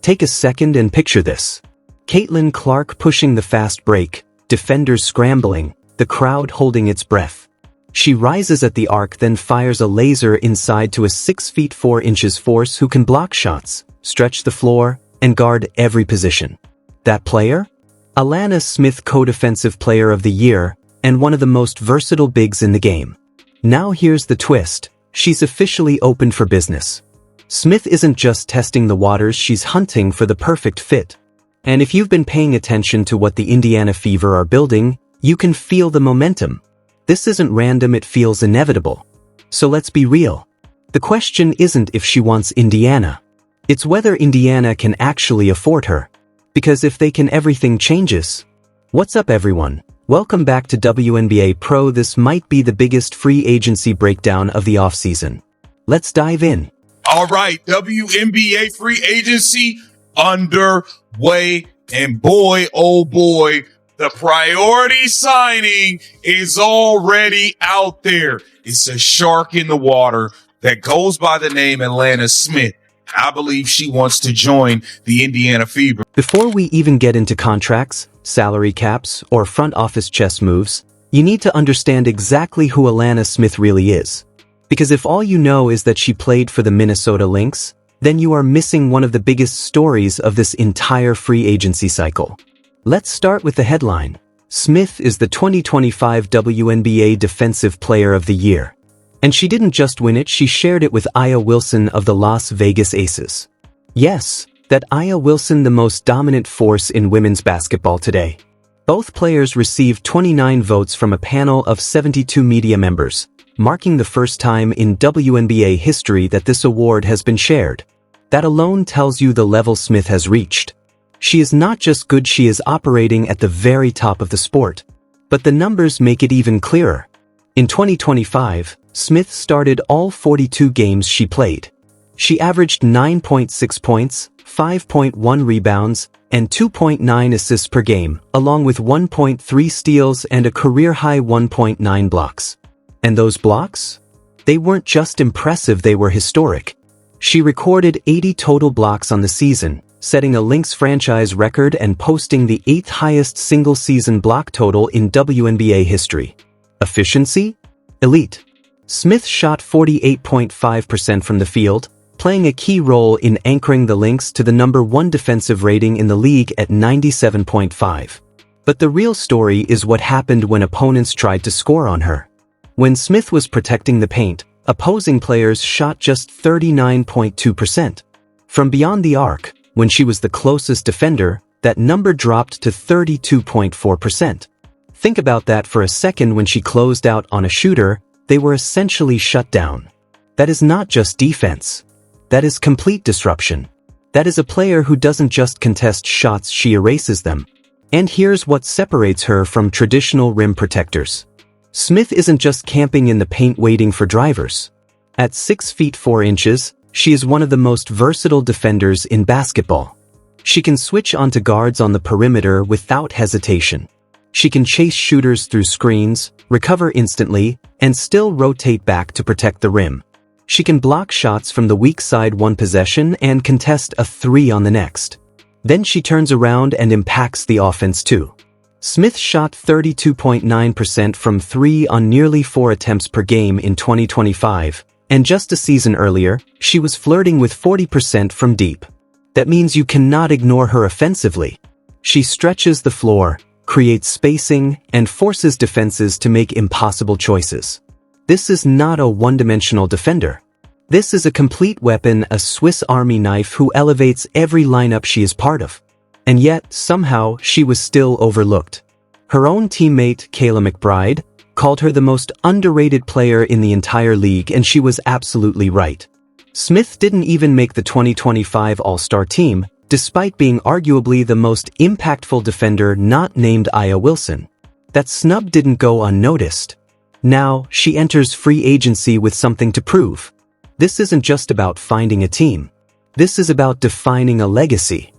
Take a second and picture this. Caitlin Clark pushing the fast break, defenders scrambling, the crowd holding its breath. She rises at the arc, then fires a laser inside to a 6 feet 4 inches force who can block shots, stretch the floor, and guard every position. That player? Alena Smith, co-defensive player of the year, and one of the most versatile bigs in the game. Now here's the twist. She's officially open for business. Smith isn't just testing the waters, she's hunting for the perfect fit. And if you've been paying attention to what the Indiana Fever are building, you can feel the momentum. This isn't random, it feels inevitable. So let's be real. The question isn't if she wants Indiana. It's whether Indiana can actually afford her. Because if they can, everything changes. What's up, everyone? Welcome back to WNBA Pro. This might be the biggest free agency breakdown of the offseason. Let's dive in. All right, WNBA free agency underway. And boy, oh boy, the priority signing is already out there. It's a shark in the water that goes by the name Alena Smith. I believe she wants to join the Indiana Fever. Before we even get into contracts, salary caps, or front office chess moves, you need to understand exactly who Alena Smith really is. Because if all you know is that she played for the Minnesota Lynx, then you are missing one of the biggest stories of this entire free agency cycle. Let's start with the headline. Smith is the 2025 WNBA Defensive Player of the Year. And she didn't just win it, she shared it with Aya Wilson of the Las Vegas Aces. Yes, that Aya Wilson, the most dominant force in women's basketball today. Both players received 29 votes from a panel of 72 media members, marking the first time in WNBA history that this award has been shared. That alone tells you the level Smith has reached. She is not just good, she is operating at the very top of the sport. But the numbers make it even clearer. In 2025, Smith started all 42 games she played. She averaged 9.6 points, 5.1 rebounds, and 2.9 assists per game, along with 1.3 steals and a career-high 1.9 blocks. And those blocks? They weren't just impressive, they were historic. She recorded 80 total blocks on the season, setting a Lynx franchise record and posting the 8th highest single-season block total in WNBA history. Efficiency? Elite. Smith shot 48.5% from the field, playing a key role in anchoring the Lynx to the #1 defensive rating in the league at 97.5. But the real story is what happened when opponents tried to score on her. When Smith was protecting the paint, opposing players shot just 39.2%. From beyond the arc, when she was the closest defender, that number dropped to 32.4%. Think about that for a second. When she closed out on a shooter, they were essentially shut down. That is not just defense. That is complete disruption. That is a player who doesn't just contest shots, she erases them. And here's what separates her from traditional rim protectors. Smith isn't just camping in the paint waiting for drivers. At 6 feet 4 inches, she is one of the most versatile defenders in basketball. She can switch onto guards on the perimeter without hesitation. She can chase shooters through screens, recover instantly, and still rotate back to protect the rim. She can block shots from the weak side one possession and contest a 3 on the next. Then she turns around and impacts the offense too. Smith shot 32.9% from 3 on nearly 4 attempts per game in 2025, and just a season earlier, she was flirting with 40% from deep. That means you cannot ignore her offensively. She stretches the floor, creates spacing, and forces defenses to make impossible choices. This is not a one-dimensional defender. This is a complete weapon, a Swiss Army knife who elevates every lineup she is part of. And yet, somehow, she was still overlooked. Her own teammate, Kayla McBride, called her the most underrated player in the entire league, and she was absolutely right. Smith didn't even make the 2025 All-Star team, despite being arguably the most impactful defender not named Aya Wilson. That snub didn't go unnoticed. Now, she enters free agency with something to prove. This isn't just about finding a team. This is about defining a legacy.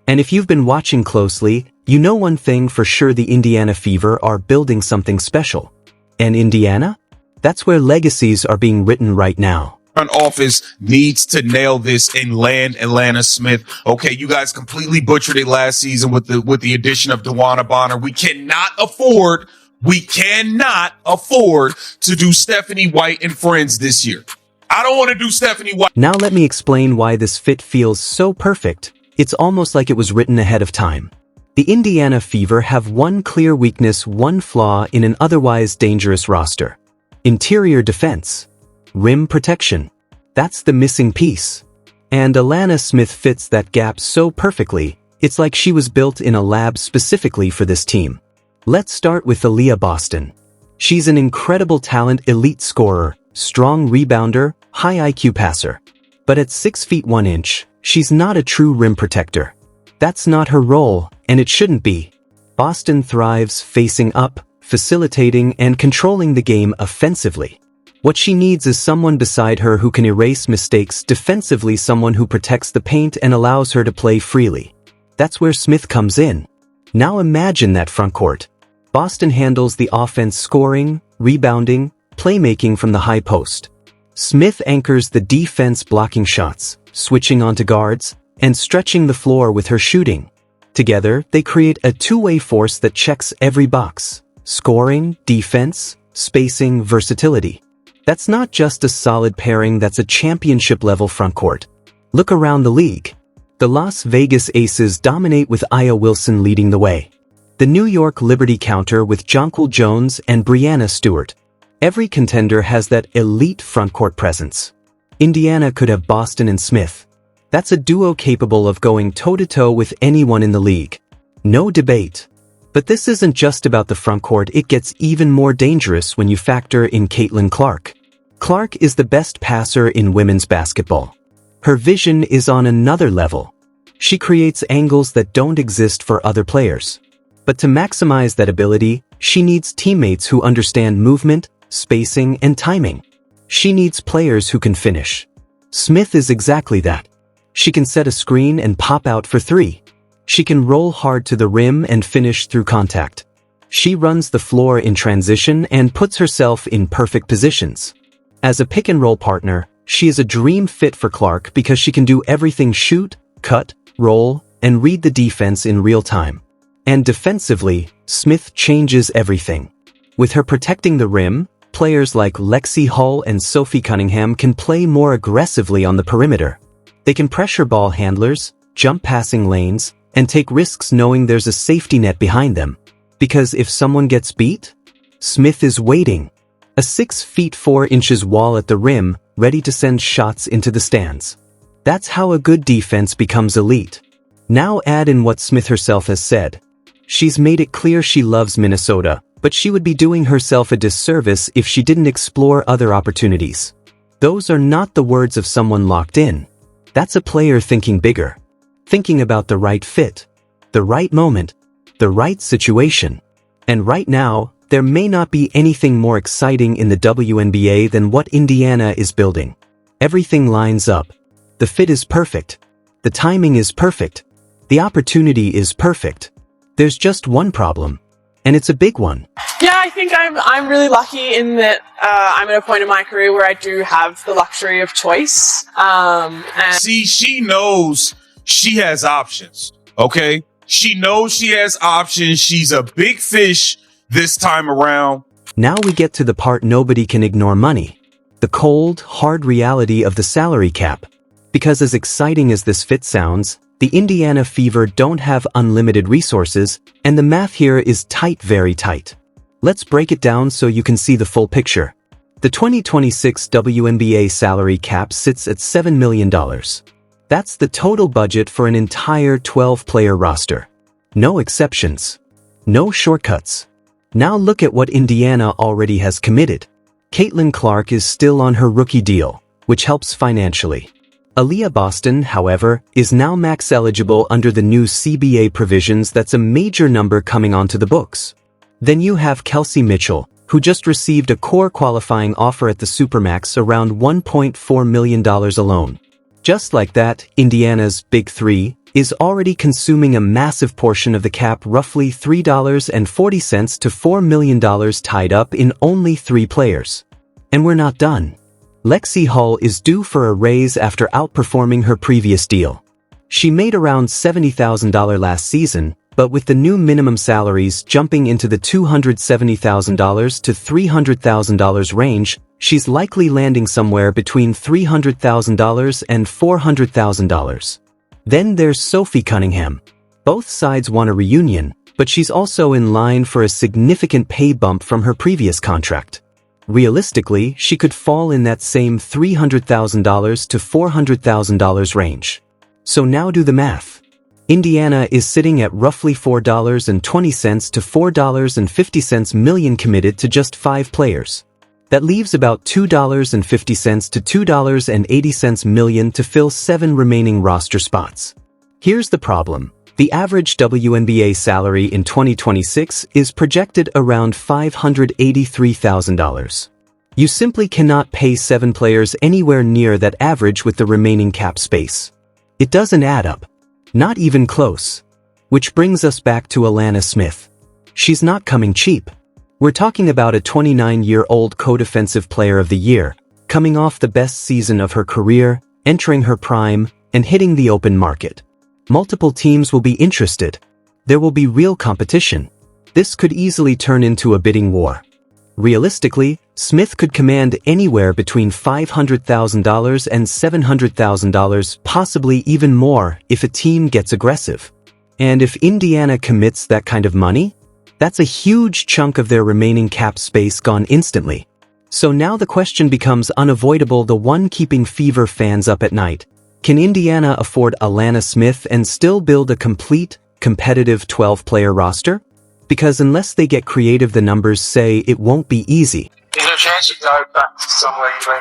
And if you've been watching closely, you know one thing for sure: the Indiana Fever are building something special. And Indiana? That's where legacies are being written right now. front office needs to nail this and land Alena Smith. Okay, you guys completely butchered it last season with the addition of Dewana Bonner. We cannot afford to do Stephanie White and friends this year. I don't want to do Stephanie White. Now let me explain why this fit feels so perfect. It's almost like it was written ahead of time. The Indiana Fever have one clear weakness, one flaw in an otherwise dangerous roster. Interior defense. Rim protection. That's the missing piece. And Alana Smith fits that gap so perfectly, it's like she was built in a lab specifically for this team. Let's start with Aliyah Boston. She's an incredible talent, elite scorer, strong rebounder, high IQ passer. But at 6 feet 1 inch, she's not a true rim protector. That's not her role, and it shouldn't be. Boston thrives facing up, facilitating and controlling the game offensively. What she needs is someone beside her who can erase mistakes defensively, someone who protects the paint and allows her to play freely. That's where Smith comes in. Now imagine that front court. Boston handles the offense, scoring, rebounding, playmaking from the high post. Smith anchors the defense, blocking shots, switching onto guards, and stretching the floor with her shooting. Together, they create a two-way force that checks every box. Scoring, defense, spacing, versatility. That's not just a solid pairing, that's a championship-level frontcourt. Look around the league. The Las Vegas Aces dominate with Aya Wilson leading the way. The New York Liberty counter with Jonquil Jones and Breanna Stewart. Every contender has that elite frontcourt presence. Indiana could have Boston and Smith. That's a duo capable of going toe-to-toe with anyone in the league. No debate. But this isn't just about the frontcourt, it gets even more dangerous when you factor in Caitlin Clark. Clark is the best passer in women's basketball. Her vision is on another level. She creates angles that don't exist for other players. But to maximize that ability, she needs teammates who understand movement, spacing, and timing. She needs players who can finish. Smith is exactly that. She can set a screen and pop out for three. She can roll hard to the rim and finish through contact. She runs the floor in transition and puts herself in perfect positions. As a pick-and-roll partner, she is a dream fit for Clark because she can do everything: shoot, cut, roll, and read the defense in real time. And defensively, Smith changes everything. With her protecting the rim, players like Lexi Hull and Sophie Cunningham can play more aggressively on the perimeter. They can pressure ball handlers, jump passing lanes, and take risks knowing there's a safety net behind them. Because if someone gets beat, Smith is waiting. A 6 feet 4 inches wall at the rim, ready to send shots into the stands. That's how a good defense becomes elite. Now add in what Smith herself has said. She's made it clear she loves Minnesota, but she would be doing herself a disservice if she didn't explore other opportunities. Those are not the words of someone locked in. That's a player thinking bigger. Thinking about the right fit, the right moment, the right situation. And right now, there may not be anything more exciting in the WNBA than what Indiana is building. Everything lines up. The fit is perfect. The timing is perfect. The opportunity is perfect. There's just one problem, and it's a big one. Yeah, I think I'm really lucky in that I'm at a point in my career where I do have the luxury of choice. See, she knows she has options, okay? She knows she has options. She's a big fish this time around. Now we get to the part nobody can ignore: money. The cold, hard reality of the salary cap. Because as exciting as this fit sounds, the Indiana Fever don't have unlimited resources, and the math here is tight, very tight. Let's break it down so you can see the full picture. The 2026 WNBA salary cap sits at $7 million. That's the total budget for an entire 12-player roster. No exceptions. No shortcuts. Now look at what Indiana already has committed. Caitlin Clark is still on her rookie deal, which helps financially. Aliyah Boston, however, is now max eligible under the new CBA provisions. That's a major number coming onto the books. Then you have Kelsey Mitchell, who just received a core qualifying offer at the Supermax, around $1.4 million alone. Just like that, Indiana's Big Three is already consuming a massive portion of the cap, roughly $3.40 to $4 million tied up in only 3 players. And we're not done. Lexi Hull is due for a raise after outperforming her previous deal. She made around $70,000 last season, but with the new minimum salaries jumping into the $270,000 to $300,000 range, she's likely landing somewhere between $300,000 and $400,000. Then there's Sophie Cunningham. Both sides want a reunion, but she's also in line for a significant pay bump from her previous contract. Realistically, she could fall in that same $300,000 to $400,000 range. So now do the math. Indiana is sitting at roughly $4.20 to $4.50 million committed to just 5 players. That leaves about $2.50 to $2.80 million to fill 7 remaining roster spots. Here's the problem. The average WNBA salary in 2026 is projected around $583,000. You simply cannot pay 7 players anywhere near that average with the remaining cap space. It doesn't add up. Not even close. Which brings us back to Alena Smith. She's not coming cheap. We're talking about a 29-year-old co-defensive player of the year, coming off the best season of her career, entering her prime, and hitting the open market. Multiple teams will be interested. There will be real competition. This could easily turn into a bidding war. Realistically, Smith could command anywhere between $500,000 and $700,000, possibly even more, if a team gets aggressive. And if Indiana commits that kind of money, that's a huge chunk of their remaining cap space gone instantly. So now the question becomes unavoidable, the one keeping Fever fans up at night. Can Indiana afford Alena Smith and still build a complete, competitive 12-player roster? Because unless they get creative, the numbers say it won't be easy. Is there a chance you go back to somewhere you've been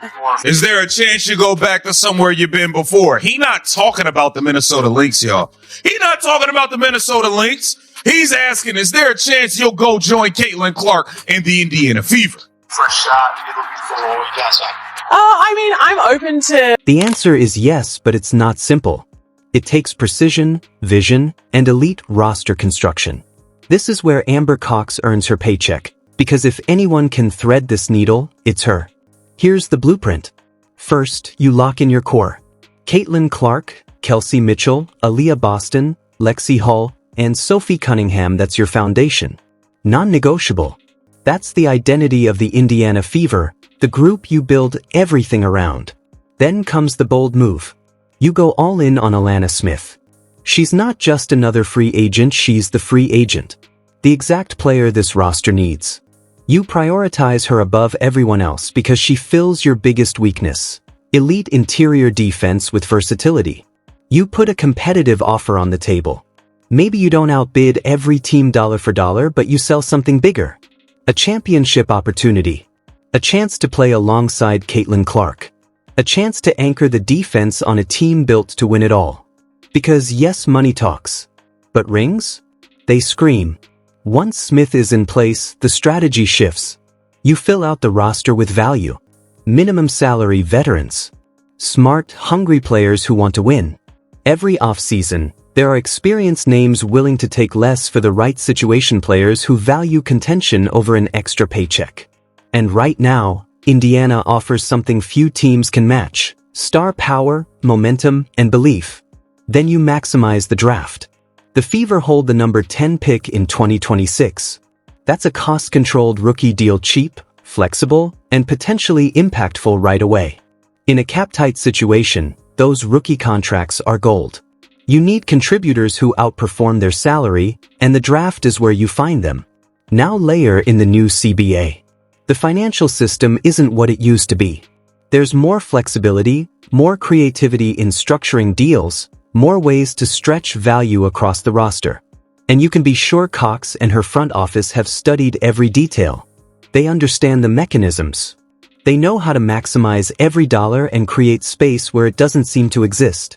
before? Is there a chance you go back to somewhere you've been before? He not talking about the Minnesota Lynx, y'all. He not talking about the Minnesota Lynx. He's asking, is there a chance you'll go join Caitlin Clark and the Indiana Fever? For a shot, it'll be for all you guys like. I'm open to... The answer is yes, but it's not simple. It takes precision, vision, and elite roster construction. This is where Amber Cox earns her paycheck, because if anyone can thread this needle, it's her. Here's the blueprint. First, you lock in your core. Caitlin Clark, Kelsey Mitchell, Aaliyah Boston, Lexi Hull, and Sophie Cunningham, that's your foundation. Non-negotiable. That's the identity of the Indiana Fever, the group you build everything around. Then comes the bold move. You go all in on Alena Smith. She's not just another free agent, she's the free agent. The exact player this roster needs. You prioritize her above everyone else because she fills your biggest weakness. Elite interior defense with versatility. You put a competitive offer on the table. Maybe you don't outbid every team dollar for dollar, but you sell something bigger. A championship opportunity. A chance to play alongside Caitlin Clark. A chance to anchor the defense on a team built to win it all. Because yes, money talks. But rings? They scream. Once Smith is in place, the strategy shifts. You fill out the roster with value. Minimum salary veterans. Smart, hungry players who want to win. Every offseason, there are experienced names willing to take less for the right situation, players who value contention over an extra paycheck. And right now, Indiana offers something few teams can match. Star power, momentum, and belief. Then you maximize the draft. The Fever hold the number 10 pick in 2026. That's a cost-controlled rookie deal, cheap, flexible, and potentially impactful right away. In a cap-tight situation, those rookie contracts are gold. You need contributors who outperform their salary, and the draft is where you find them. Now layer in the new CBA. The financial system isn't what it used to be. There's more flexibility, more creativity in structuring deals, more ways to stretch value across the roster. And you can be sure Cox and her front office have studied every detail. They understand the mechanisms. They know how to maximize every dollar and create space where it doesn't seem to exist.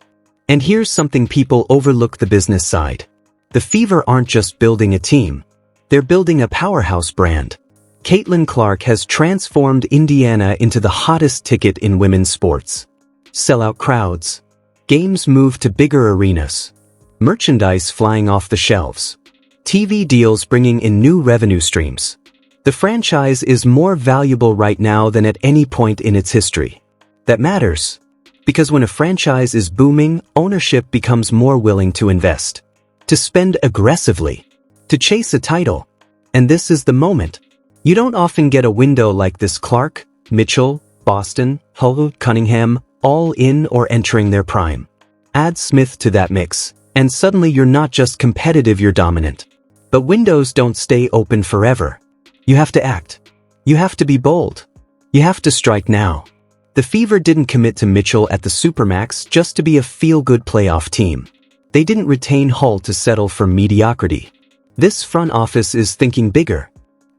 And here's something people overlook: the business side. The Fever aren't just building a team. They're building a powerhouse brand. Caitlin Clark has transformed Indiana into the hottest ticket in women's sports. Sellout crowds. Games move to bigger arenas. Merchandise flying off the shelves. TV deals bringing in new revenue streams. The franchise is more valuable right now than at any point in its history. That matters. Because when a franchise is booming, ownership becomes more willing to invest, to spend aggressively, to chase a title. And this is the moment. You don't often get a window like this. Clark, Mitchell, Boston, Hull, Cunningham, all in or entering their prime. Add Smith to that mix, and suddenly you're not just competitive, you're dominant. But windows don't stay open forever. You have to act. You have to be bold. You have to strike now. The Fever didn't commit to Mitchell at the Supermax just to be a feel-good playoff team. They didn't retain Hull to settle for mediocrity. This front office is thinking bigger.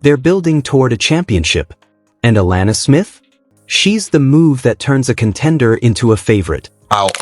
They're building toward a championship. And Alena Smith? She's the move that turns a contender into a favorite.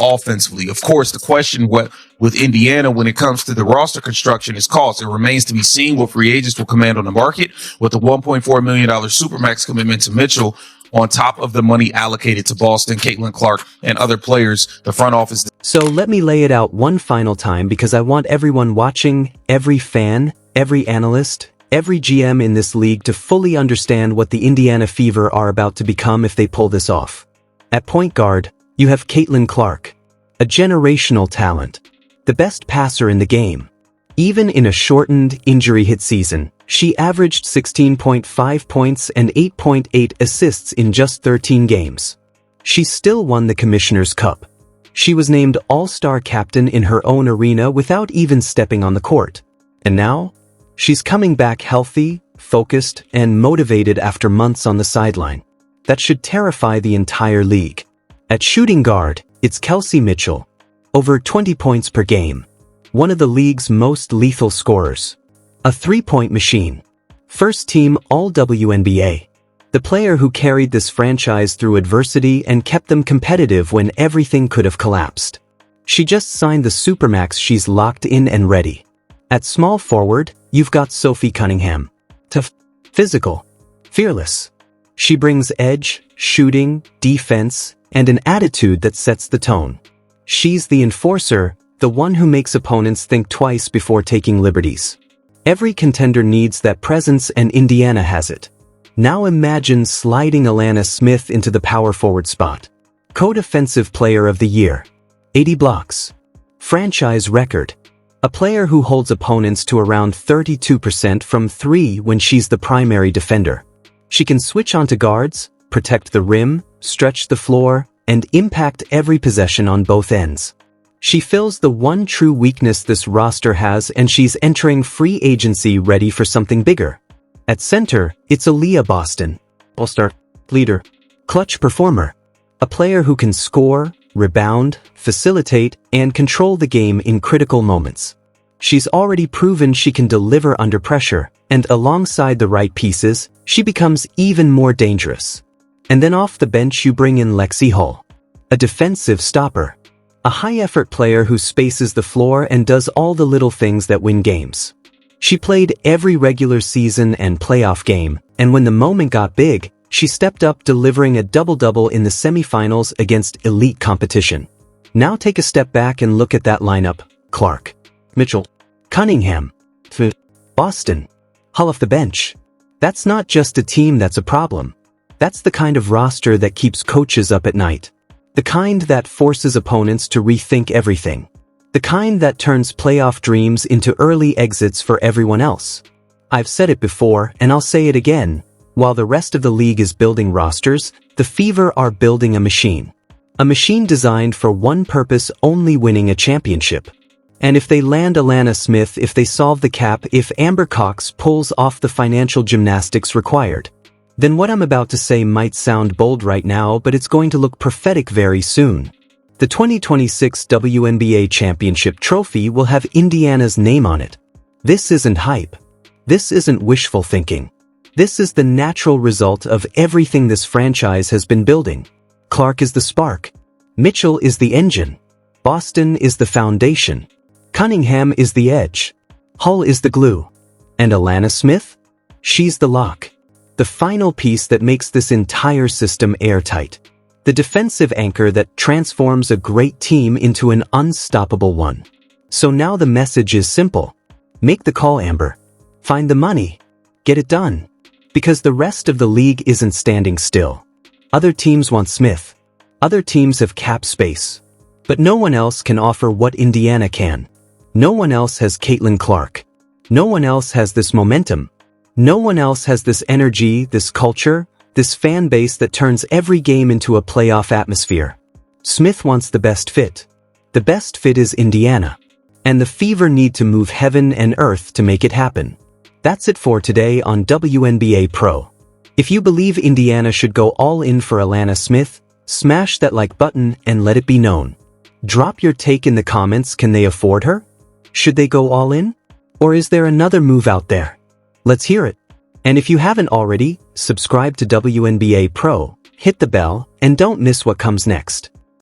Offensively. Of course, the question with Indiana when it comes to the roster construction is cost. It remains to be seen what free agents will command on the market with the $1.4 million Supermax commitment to Mitchell on top of the money allocated to Boston, Caitlin Clark, and other players. The front office. So let me lay it out one final time because I want everyone watching, every fan, every analyst, every GM in this league to fully understand what the Indiana Fever are about to become if they pull this off. At point guard, you have Caitlin Clark, a generational talent, the best passer in the game. Even in a shortened, injury-hit season, she averaged 16.5 points and 8.8 assists in just 13 games. She still won the Commissioner's Cup. She was named All-Star Captain in her own arena without even stepping on the court. And now, she's coming back healthy, focused, and motivated after months on the sideline. That should terrify the entire league. At shooting guard, it's Kelsey Mitchell, over 20 points per game, one of the league's most lethal scorers. A three-point machine. First team All-WNBA. The player who carried this franchise through adversity and kept them competitive when everything could have collapsed. She just signed the Supermax. She's locked in and ready. At small forward, you've got Sophie Cunningham. Tough, physical, fearless. She brings edge, shooting, defense, and an attitude that sets the tone. She's the enforcer, the one who makes opponents think twice before taking liberties. Every contender needs that presence and Indiana has it. Now imagine sliding Alena Smith into the power forward spot. Co-defensive player of the year. 80 blocks. Franchise record. A player who holds opponents to around 32% from three when she's the primary defender. She can switch onto guards, protect the rim, stretch the floor, and impact every possession on both ends. She fills the one true weakness this roster has, and she's entering free agency ready for something bigger. At center, it's Aaliyah Boston. All-star, leader, clutch performer. A player who can score, rebound, facilitate, and control the game in critical moments. She's already proven she can deliver under pressure, and alongside the right pieces, she becomes even more dangerous. And then off the bench you bring in Lexi Hull. A defensive stopper. A high-effort player who spaces the floor and does all the little things that win games. She played every regular season and playoff game, and when the moment got big, she stepped up, delivering a double-double in the semifinals against elite competition. Now take a step back and look at that lineup. Clark, Mitchell, Cunningham, Boston, Hull off the bench. That's not just a team that's a problem. That's the kind of roster that keeps coaches up at night. The kind that forces opponents to rethink everything. The kind that turns playoff dreams into early exits for everyone else. I've said it before, and I'll say it again. While the rest of the league is building rosters, the Fever are building a machine. A machine designed for one purpose: only winning a championship. And if they land Alena Smith, if they solve the cap, if Amber Cox pulls off the financial gymnastics required, then what I'm about to say might sound bold right now, but it's going to look prophetic very soon. The 2026 WNBA Championship trophy will have Indiana's name on it. This isn't hype. This isn't wishful thinking. This is the natural result of everything this franchise has been building. Clark is the spark. Mitchell is the engine. Boston is the foundation. Cunningham is the edge. Hull is the glue. And Alena Smith? She's the lock. The final piece that makes this entire system airtight. The defensive anchor that transforms a great team into an unstoppable one. So now the message is simple. Make the call, Amber. Find the money. Get it done. Because the rest of the league isn't standing still. Other teams want Smith. Other teams have cap space. But no one else can offer what Indiana can. No one else has Caitlin Clark. No one else has this momentum. No one else has this energy, this culture, this fan base that turns every game into a playoff atmosphere. Smith wants the best fit. The best fit is Indiana. And the Fever need to move heaven and earth to make it happen. That's it for today on WNBA Pro. If you believe Indiana should go all in for Alena Smith, smash that like button and let it be known. Drop your take in the comments. Can they afford her? Should they go all in? Or is there another move out there? Let's hear it. And if you haven't already, subscribe to WNBA Pro, hit the bell, and don't miss what comes next.